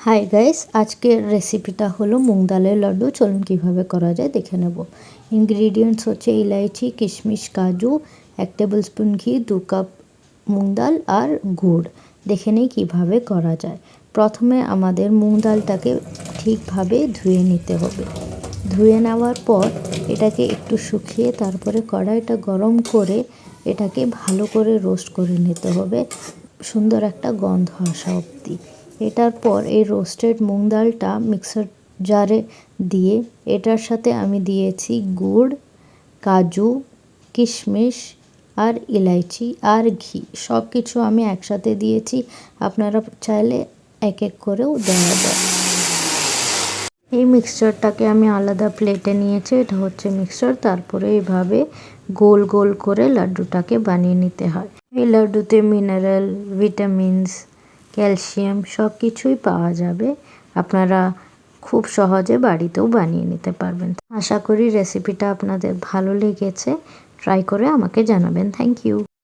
Hi guys, আজকের রেসিপিটা হলো মুগ ডালের লাড্ডু। চলুন কীভাবে করা যায় দেখে নেব। ইনগ্রিডিয়েন্টস হচ্ছে ইলাইচি, কিশমিশ, কাজু, 1 টেবিল স্পুন ঘি, 2 কাপ মুগ ডাল আর গুড়। দেখে নিই কীভাবে করা যায়। প্রথমে আমাদের মুগ ডালটাকে ঠিকভাবে ধুয়ে নিতে হবে। ধুয়ে নেওয়ার পর এটাকে একটু শুকিয়ে তারপরে কড়াইটা গরম করে এটাকে ভালো করে রোস্ট করে নিতে হবে, সুন্দর একটা গন্ধ আসা অবধি। এটার পর এই রোস্টেড মুগ ডালটা মিক্সার জারে দিয়ে এটার সাথে আমি দিয়েছি গুড়, কাজু, কিশমিশ আর ইলাইচি আর ঘি। সব কিছু আমি একসাথে দিয়েছি, আপনারা চাইলে এক এক করেও দেওয়া যায়। এই মিক্সচারটাকে আমি আলাদা প্লেটে নিয়েছি, এটা হচ্ছে মিক্সচার। তারপরে এইভাবে গোল গোল করে লাড্ডুটাকে বানিয়ে নিতে হয়। এই লাড্ডুতে মিনারেল, ভিটামিনস, ক্যালসিয়াম সব কিছুই পাওয়া যাবে। আপনারা খুব সহজে বাড়িতেও বানিয়ে নিতে পারবেন। আশা করি রেসিপিটা আপনাদের ভালো লেগেছে। ট্রাই করে আমাকে জানাবেন। Thank you.